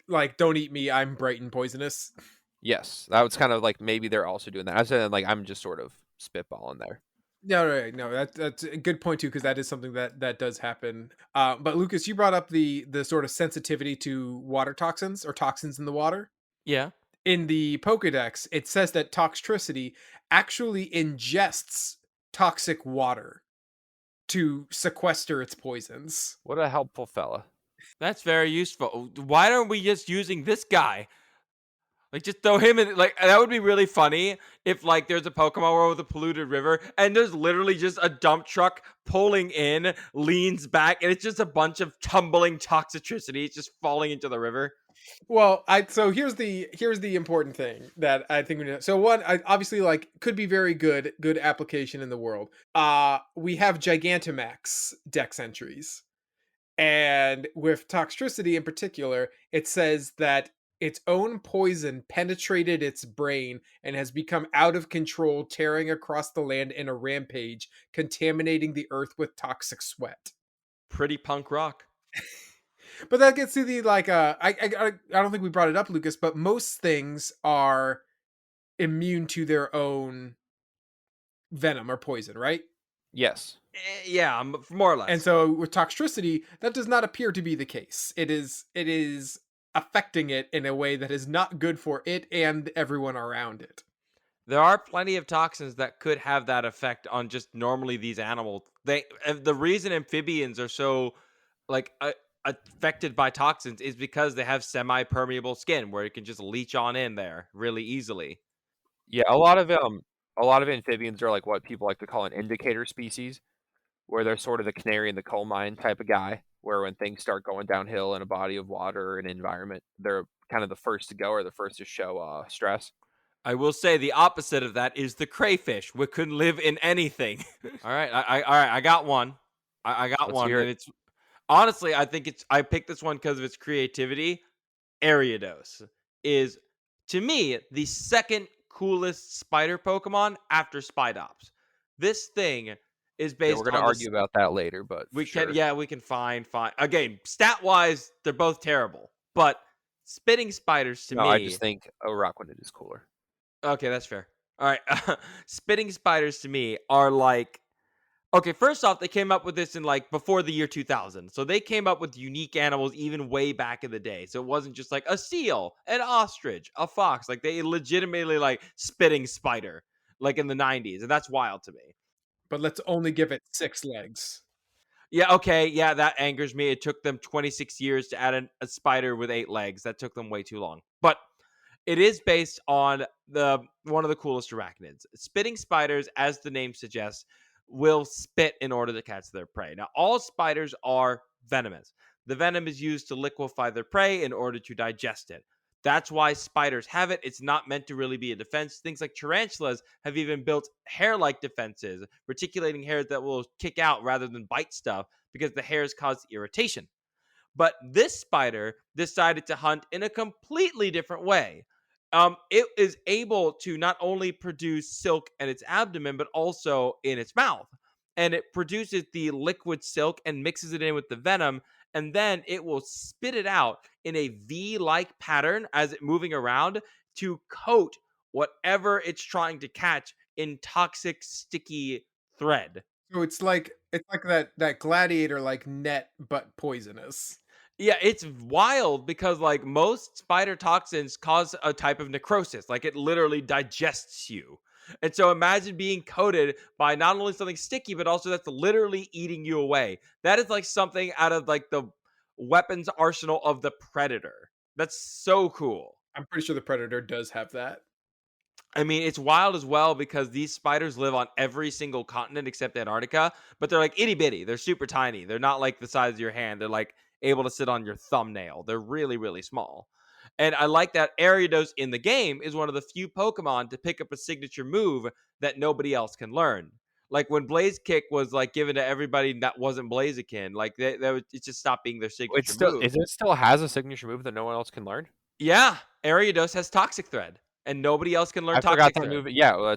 like don't eat me. I'm bright and poisonous. Yes, that was kind of like maybe they're also doing that. I said like I'm just sort of spitballing there. No, right, no, that's a good point too because that is something that does happen. But Lucas, you brought up the sort of sensitivity to water toxins or toxins in the water. Yeah. In the Pokédex, it says that Toxtricity actually ingests toxic water to sequester its poisons. What a helpful fella. That's very useful. Why aren't we just using this guy? Like, just throw him in. Like, that would be really funny if, like, there's a Pokemon world with a polluted river, and there's literally just a dump truck pulling in, leans back, and it's just a bunch of tumbling toxicity just falling into the river. Well, I so here's the important thing that I think we know. So one, I obviously like could be very good application in the world. We have Gigantamax dex entries. And with Toxtricity in particular, it says that its own poison penetrated its brain and has become out of control, tearing across the land in a rampage, contaminating the earth with toxic sweat. Pretty punk rock. But that gets to the like I don't think we brought it up, Lucas, but most things are immune to their own venom or poison, right? Yes. Yeah, more or And less. so with Toxtricity, that does not appear to be the case. It is affecting it in a way that is not good for it and everyone around it. There are plenty of toxins that could have that effect on just normally these animals. The reason amphibians are so like affected by toxins is because they have semi-permeable skin where it can just leach on in there really easily. Yeah, a lot of amphibians are like what people like to call an indicator species, where they're sort of the canary in the coal mine type of guy, where when things start going downhill in a body of water or an environment, they're kind of the first to go or the first to show stress. I will say the opposite of that is the crayfish, which could live in anything. All right, all right, I got one. I got Let's one, hear and it. it's honestly, I think I picked this one because of its creativity. Ariados is, to me, the second coolest spider Pokemon after Spidops. This thing is Yeah, we're based gonna on argue about that later, but we can, sure. yeah, we can find again, stat wise, they're both terrible, but spitting spiders to No, I just me, think Araquanid is cooler. okay, that's fair. All right, spitting spiders to me are like, okay, first off, they came up with this in like before the year 2000. So they came up with unique animals even way back in the day. So it wasn't just like a seal, an ostrich, a fox. Like they legitimately like spitting spider like in the 90s. And that's wild to me. But let's only give it 6 legs. Yeah, okay. Yeah, that angers me. It took them 26 years to add a spider with 8 legs. That took them way too long. But it is based on the one of the coolest arachnids. Spitting spiders, as the name suggests, will spit in order to catch their prey. Now, all spiders are venomous. The venom is used to liquefy their prey in order to digest it. That's why spiders have it. It's not meant to really be a defense. Things like tarantulas have even built hair-like defenses, reticulating hairs that will kick out rather than bite stuff because the hairs cause irritation. But this spider decided to hunt in a completely different way. It is able to not only produce silk in its abdomen, but also in its mouth. And it produces the liquid silk and mixes it in with the venom. And then it will spit it out in a V like pattern as it moving around to coat whatever it's trying to catch in toxic, sticky thread. So it's like that gladiator like net but poisonous. Yeah, it's wild because like most spider toxins cause a type of necrosis, like it literally digests you. And so imagine being coated by not only something sticky, but also that's literally eating you away. That is like something out of like the weapons arsenal of the predator. That's so cool. I'm pretty sure the predator does have that. I mean, it's wild as well because these spiders live on every single continent except Antarctica, but they're like itty bitty. They're super tiny. They're not like the size of your hand. They're like able to sit on your thumbnail. They're really, really small. And I like that Ariados in the game is one of the few Pokemon to pick up a signature move that nobody else can learn. Like when Blaze Kick was like given to everybody that wasn't Blaziken, like it just stopped being their It's signature still move. it still has a signature move that no one else can learn. Yeah, Ariados has Toxic Thread, and nobody else can learn I forgot Toxic that Thread. move. Yeah, well,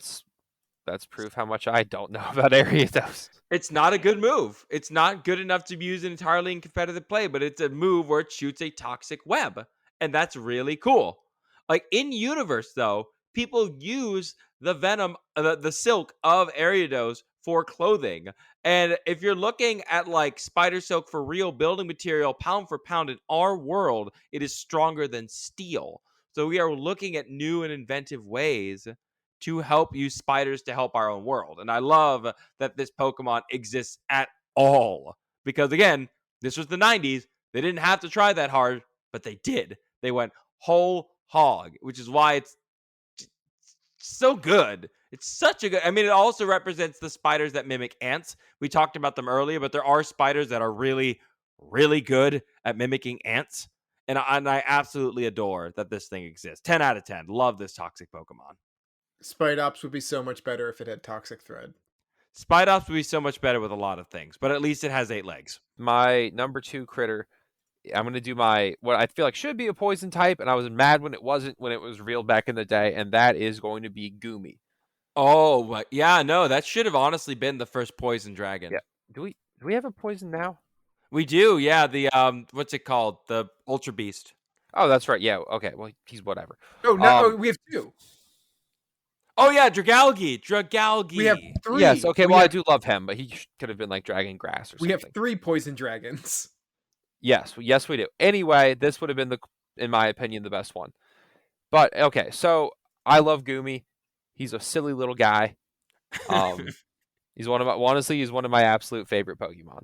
that's proof how much I don't know about Ariados. It's not a good move. It's not good enough to be used entirely in competitive play, but it's a move where it shoots a toxic web. And that's really cool. Like in universe, though, people use the venom, the silk of Ariados for clothing. And if you're looking at like spider silk for real building material, pound for pound in our world, it is stronger than steel. So we are looking at new and inventive ways to help use spiders to help our own world. And I love that this Pokemon exists at all. Because again, this was the 90s. They didn't have to try that hard, but they did. They went whole hog, which is why it's so good. It's such a good. I mean, it also represents the spiders that mimic ants. We talked about them earlier, but there are spiders that are really, really good at mimicking ants. And I absolutely adore that this thing exists. 10 out of 10. Love this toxic Pokemon. Spidops would be so much better if it had toxic thread. Spidops would be so much better with a lot of things, but at least it has 8 legs. My number 2 critter, I'm gonna do my what I feel like should be a poison type, and I was mad when it wasn't when it was revealed back in the day, and that is going to be Goomy. Oh, but yeah, no, that should have honestly been the first poison dragon. Yeah. Do we have a poison now? We do, yeah. The what's it called? The Ultra Beast. Oh, that's right. Yeah. Okay. Well, he's whatever. Oh no, we have two. Oh yeah, Dragalge. We have Dragalge. three. Yes. Okay. We Well, I have, do love him, but he could have been like Dragon Grass or we something. have 3 poison dragons. Yes. Yes, we do. Anyway, this would have been in my opinion, the best one. But okay, so I love Goomy. He's a silly little guy. He's he's one of my absolute favorite Pokemon.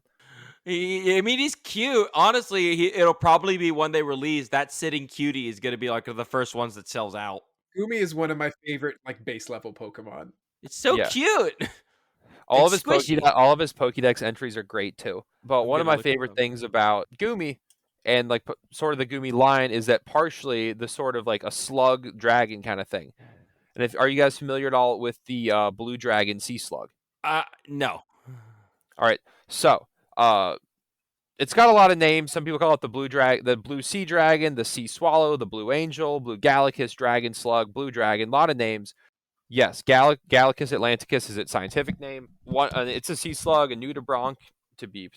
I mean, he's cute. Honestly, it'll probably be when they release that sitting cutie is going to be like the first ones that sells out. Goomy is one of my favorite like base level Pokemon. It's so Yeah. cute. All It's of his squishy. all of his Pokédex entries are great too. But I'm one of gonna my look him favorite up. things about Goomy and like sort of the Goomy line is that partially the sort of like a slug dragon kind of thing. And are you guys familiar at all with the blue dragon sea slug? No. All right. So, it's got a lot of names. Some people call it the blue sea dragon, the sea swallow, the blue angel, blue gallicus, dragon slug, blue dragon. A lot of names. Yes, Gallicus atlanticus is its scientific name. It's a sea slug, a nudibranch, to be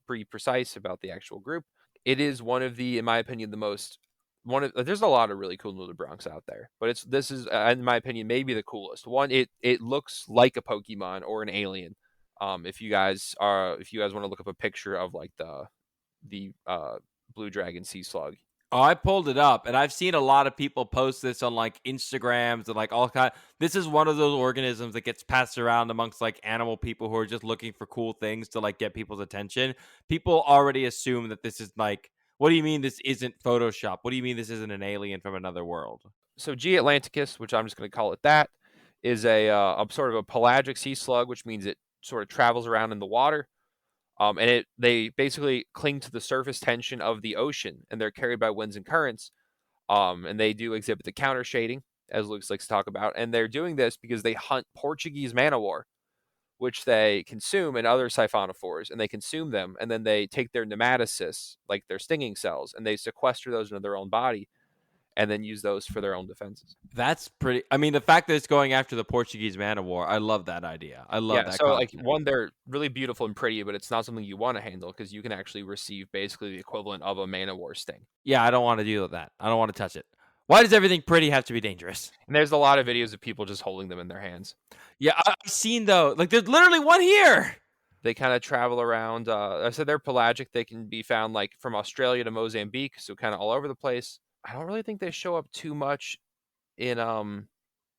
pretty precise about the actual group. It is one of the, in my opinion, there's a lot of really cool nudibranchs out there, but this is, in my opinion, maybe the coolest one. It looks like a Pokemon or an alien. If you guys want to look up a picture of like the blue dragon sea slug. Oh, I pulled it up, and I've seen a lot of people post this on like Instagrams and like all kind. This is one of those organisms that gets passed around amongst like animal people who are just looking for cool things to like get people's attention. People already assume that this is like, what do you mean this isn't Photoshop? What do you mean this isn't an alien from another world? So G. atlanticus, which I'm just going to call it that, is a sort of a pelagic sea slug, which means it sort of travels around in the water. And they basically cling to the surface tension of the ocean, and they're carried by winds and currents. And they do exhibit the counter shading, as Luke likes to talk about. And they're doing this because they hunt Portuguese manowar, which they consume, and other siphonophores, and they consume them, and then they take their nematocysts, like their stinging cells, and they sequester those into their own body, and then use those for their own defenses. That's pretty. I mean, the fact that it's going after the Portuguese man of war, I love that idea. I love that. So like concept. they're really beautiful and pretty, but it's not something you want to handle because you can actually receive basically the equivalent of a man of war sting. Yeah, I don't want to deal with that. I don't want to touch it. Why does everything pretty have to be dangerous? And there's a lot of videos of people just holding them in their hands. Yeah, I've seen though. Like, there's literally one here. They kind of travel around. I said they're pelagic. They can be found like from Australia to Mozambique, so kind of all over the place. I don't really think they show up too much in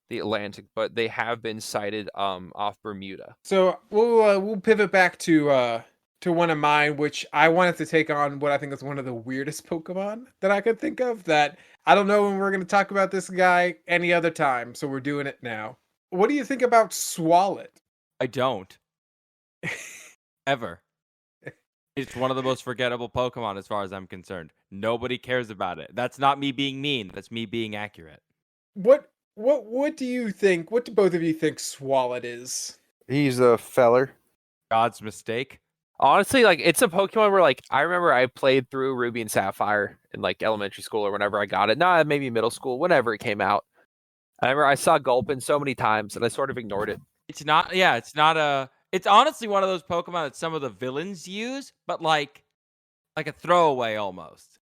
the Atlantic, but they have been sighted off Bermuda. So we'll pivot back to one of mine, which I wanted to take on what I think is one of the weirdest Pokemon that I could think of. That I don't know when we're going to talk about this guy any other time, so we're doing it now. What do you think about Swalot? I don't. Ever. It's one of the most forgettable Pokemon as far as I'm concerned. Nobody cares about it. That's not me being mean. That's me being accurate. What do you think? What do both of you think Swalot is? He's a feller. God's mistake. Honestly, like it's a Pokemon where like I remember I played through Ruby and Sapphire in like elementary school or whenever I got it. Nah, maybe middle school, whenever it came out. I remember I saw Gulpin so many times and I sort of ignored it. It's not. Yeah, it's not a. It's honestly one of those Pokemon that some of the villains use, but like a throwaway almost.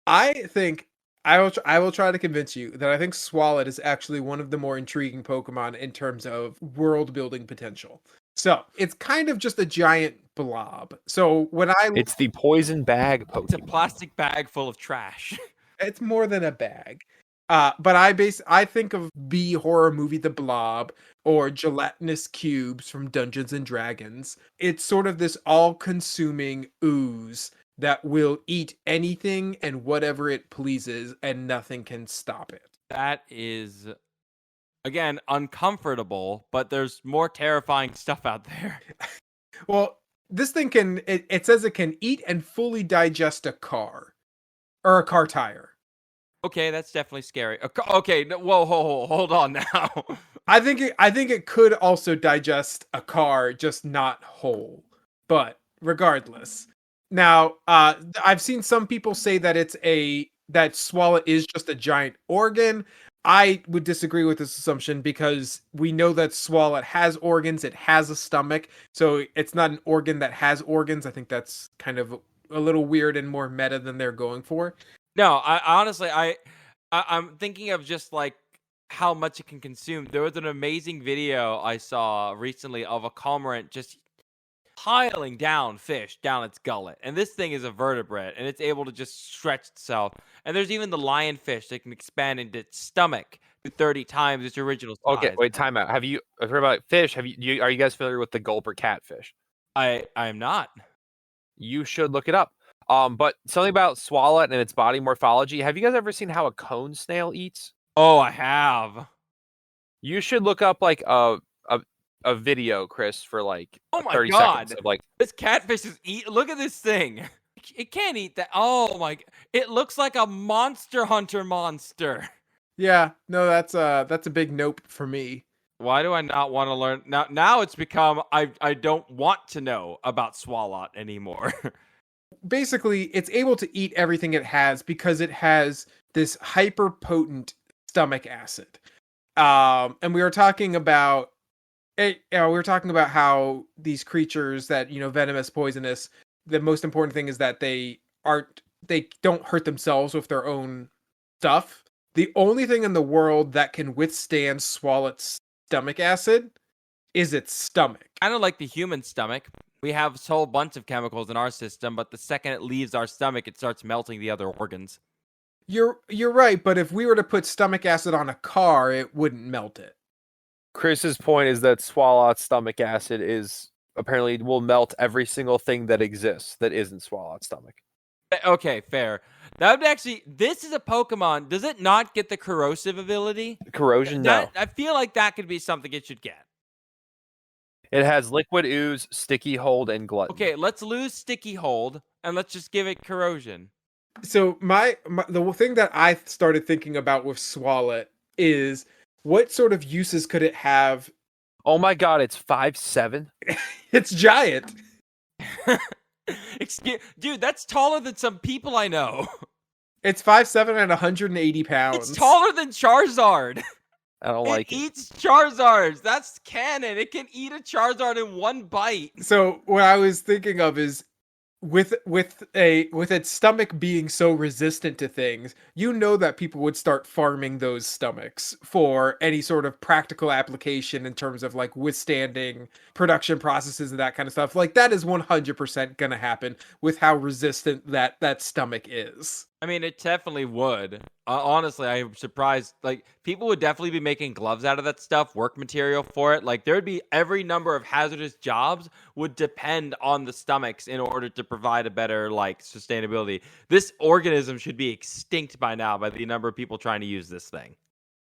I think I will try to convince you that I think Swalot is actually one of the more intriguing Pokemon in terms of world building potential. So it's kind of just a giant blob. So when It's the poison bag Pokemon. It's a plastic bag full of trash. it's more than a bag. But I think of B horror movie The Blob or gelatinous cubes from Dungeons and Dragons. It's sort of this all-consuming ooze that will eat anything and whatever it pleases, and nothing can stop it. That is, again, uncomfortable, but there's more terrifying stuff out there. Well, this thing it says it can eat and fully digest a car or a car tire. Okay, that's definitely scary. Okay, whoa, hold on now. I think it could also digest a car, just not whole. But regardless, now I've seen some people say that that Swalot is just a giant organ. I would disagree with this assumption because we know that Swalot has organs. It has a stomach, so it's not an organ that has organs. I think that's kind of a little weird and more meta than they're going for. No, I honestly, I'm thinking of just like how much it can consume. There was an amazing video I saw recently of a cormorant just piling down fish down its gullet, and this thing is a vertebrate, and it's able to just stretch itself. And there's even the lionfish that can expand into its stomach to 30 times its original size. Okay, wait, time out. Have you heard about fish? Are you guys familiar with the gulper catfish? I am not. You should look it up. But something about Swalot and its body morphology. Have you guys ever seen how a cone snail eats? Oh, I have. You should look up like a video, Chris, for like Oh my 30 God. seconds of like This catfish is look at this thing. It can't eat that. Oh my! It looks like a Monster Hunter monster. Yeah, no, that's a big nope for me. Why do I not want to learn now? Now it's become I don't want to know about Swalot anymore. Basically, it's able to eat everything it has because it has this hyper potent stomach acid. And we were talking about it. We were talking about how these creatures that venomous, poisonous. The most important thing is that they don't hurt themselves with their own stuff. The only thing in the world that can withstand Swalot's stomach acid is its stomach. Kind of like the human stomach. We have a whole bunch of chemicals in our system, but the second it leaves our stomach, it starts melting the other organs. You're right, but if we were to put stomach acid on a car, it wouldn't melt it. Chris's point is that Swalot's stomach acid is apparently will melt every single thing that exists that isn't Swalot's stomach. Okay, fair. That would actually. This is a Pokemon. Does it not get the corrosive ability? Corrosion, no. I feel like that could be something it should get. It has liquid ooze, sticky hold, and glutton. Okay, let's lose sticky hold and let's just give it corrosion. So the thing that I started thinking about with Swalot is what sort of uses could it have? Oh my God, it's 5'7". It's giant. Dude, that's taller than some people I know. It's 5'7" and 180 pounds. It's taller than Charizard. I don't like it. It eats Charizards. That's canon. It can eat a Charizard in one bite. So what I was thinking of is with its stomach being so resistant to things, you know that people would start farming those stomachs for any sort of practical application in terms of like withstanding production processes and that kind of stuff. Like that is 100% going to happen with how resistant that stomach is. I mean, it definitely would. Honestly, I'm surprised. Like, people would definitely be making gloves out of that stuff, work material for it. Like, there would be every number of hazardous jobs would depend on the stomachs in order to provide a better, like, sustainability. This organism should be extinct by now by the number of people trying to use this thing.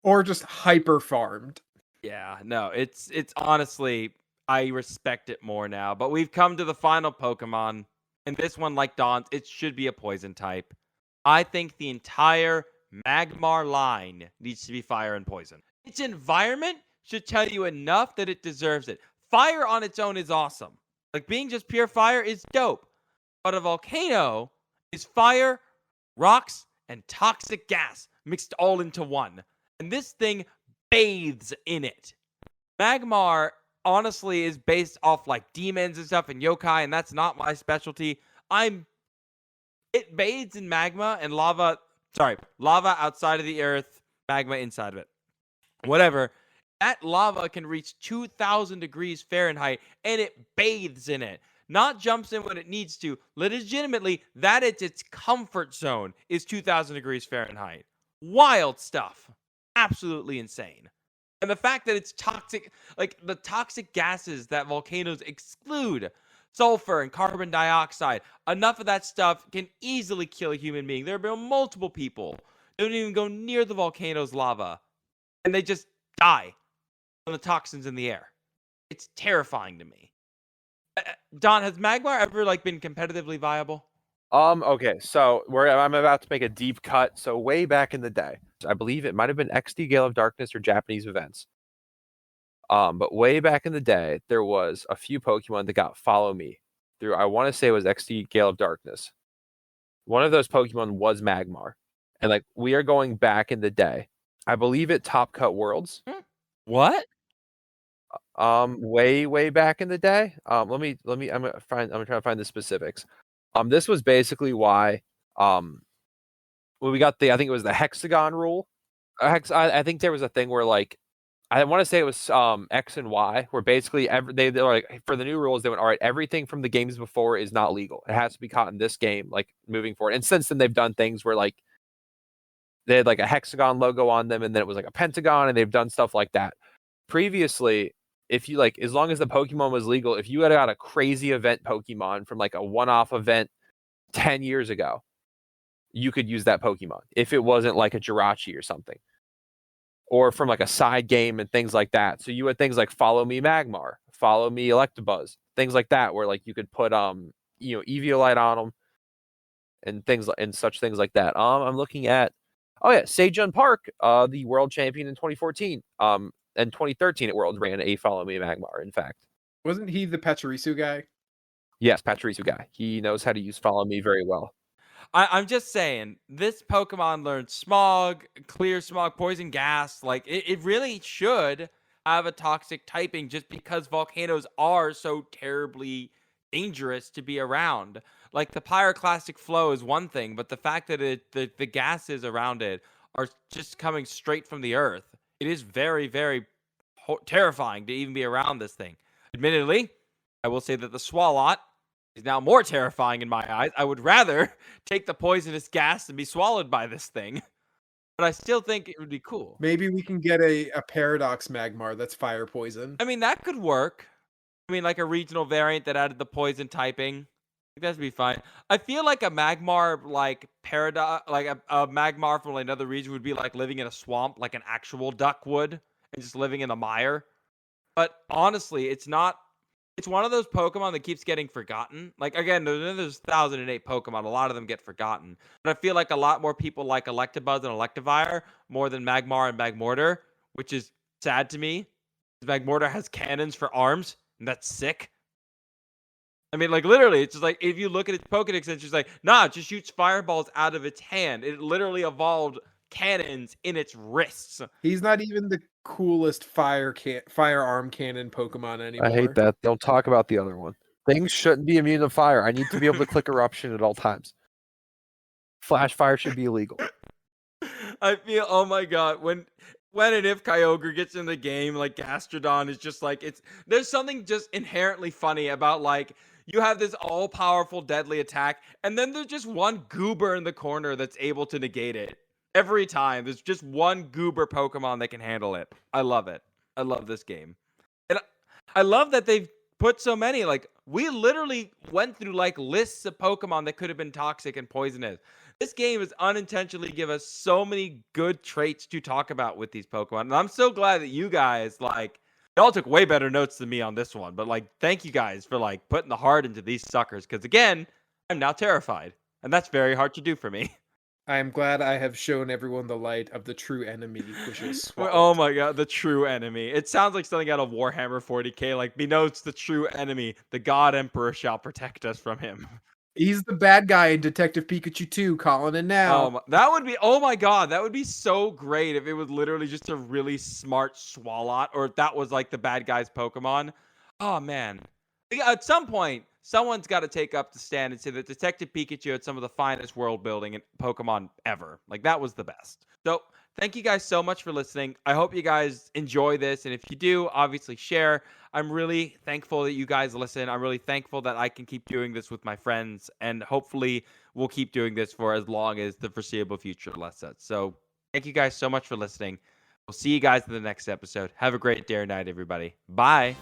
Or just hyper farmed. Yeah, no, it's honestly, I respect it more now. But we've come to the final Pokemon, and this one, like Dawn's, it should be a poison type. I think the entire Magmar line needs to be fire and poison. Its environment should tell you enough that it deserves it. Fire on its own is awesome. Like being just pure fire is dope. But a volcano is fire, rocks, and toxic gas mixed all into one. And this thing bathes in it. Magmar honestly is based off like demons and stuff and yokai, and that's not my specialty. It bathes in magma and lava. Sorry, lava outside of the earth, magma inside of it. Whatever. That lava can reach 2,000 degrees Fahrenheit and it bathes in it. Not jumps in when it needs to. Legitimately, that is its comfort zone is 2,000 degrees Fahrenheit. Wild stuff. Absolutely insane. And the fact that it's toxic, like the toxic gases that volcanoes exclude, sulfur and carbon dioxide, enough of that stuff can easily kill a human being. There have been multiple people who don't even go near the volcano's lava, and they just die from the toxins in the air. It's terrifying to me. Don, has Magmar ever like been competitively viable? Okay, so I'm about to make a deep cut. So way back in the day, I believe it might have been XD Gale of Darkness or Japanese events. But way back in the day, there was a few Pokemon that got Follow Me through. I want to say it was XD Gale of Darkness. One of those Pokemon was Magmar, and like we are going back in the day. I believe it Top Cut Worlds. What? Way back in the day. Let me. I'm trying to find the specifics. This was basically why. When we got I think it was the hexagon rule. I think there was a thing where like I want to say it was X and Y, where basically they were like for the new rules they went all right. Everything from the games before is not legal. It has to be caught in this game, like moving forward. And since then they've done things where like they had like a hexagon logo on them, and then it was like a pentagon, and they've done stuff like that. Previously, if you like, as long as the Pokemon was legal, if you had got a crazy event Pokemon from like a one-off event 10 years ago, you could use that Pokemon if it wasn't like a Jirachi or something. Or from like a side game and things like that. So you had things like Follow Me Magmar, Follow Me Electabuzz, things like that, where like you could put Eviolite on them and things and such things like that. I'm looking at Sejun Park, the world champion in 2014. And 2013 at Worlds ran a Follow Me Magmar. In fact, wasn't he the Pachirisu guy? Yes, Pachirisu guy. He knows how to use Follow Me very well. I'm just saying, this Pokemon learned Smog, Clear Smog, Poison Gas. Like, it really should have a toxic typing just because volcanoes are so terribly dangerous to be around. Like, the Pyroclastic flow is one thing, but the fact that the gases around it are just coming straight from the earth, it is very, very terrifying to even be around this thing. Admittedly, I will say that the Swalot is now more terrifying in my eyes. I would rather take the poisonous gas and be swallowed by this thing. But I still think it would be cool. Maybe we can get a Paradox Magmar that's fire poison. I mean, that could work. I mean, like a regional variant that added the poison typing. I think that'd be fine. I feel like a Magmar, like Paradox, like a Magmar from like another region would be like living in a swamp, like an actual duck would, and just living in the mire. But honestly, it's not. It's one of those Pokemon that keeps getting forgotten. Like, again, there's 1,008 Pokemon. A lot of them get forgotten. But I feel like a lot more people like Electabuzz and Electivire more than Magmar and Magmortar, which is sad to me. Magmortar has cannons for arms, and that's sick. I mean, like, literally, it's just like, if you look at its Pokedex, it's just like, nah, it just shoots fireballs out of its hand. It literally evolved cannons in its wrists. He's not even the coolest firearm cannon Pokemon anymore. I hate that. Don't talk about the other one. Things shouldn't be immune to fire. I need to be able to click eruption at all times. Flash fire should be illegal. I feel, oh my god, when and if Kyogre gets in the game, like Gastrodon is just like, there's something just inherently funny about, like, you have this all-powerful deadly attack, and then there's just one goober in the corner that's able to negate it. Every time, there's just one goober Pokemon that can handle it. I love it. I love this game. And I love that they've put so many, like, we literally went through, like, lists of Pokemon that could have been toxic and poisonous. This game has unintentionally given us so many good traits to talk about with these Pokemon. And I'm so glad that you guys, like, y'all took way better notes than me on this one. But, like, thank you guys for, like, putting the heart into these suckers. Because, again, I'm now terrified. And that's very hard to do for me. I am glad I have shown everyone the light of the true enemy, which is Oh Swalot. my god, the true enemy. It sounds like something out of Warhammer 40k. Like, Benotes the true enemy. The God Emperor shall protect us from him. He's the bad guy in Detective Pikachu 2, calling it now. That would be, oh my god, that would be so great if it was literally just a really smart Swalot, or if that was like the bad guy's Pokemon. Oh man. Yeah, at some point, someone's got to take up the stand and say that Detective Pikachu had some of the finest world building in Pokemon ever. Like, that was the best. So, thank you guys so much for listening. I hope you guys enjoy this. And if you do, obviously share. I'm really thankful that you guys listen. I'm really thankful that I can keep doing this with my friends. And hopefully, we'll keep doing this for as long as the foreseeable future lets us. So, thank you guys so much for listening. We'll see you guys in the next episode. Have a great day or night, everybody. Bye.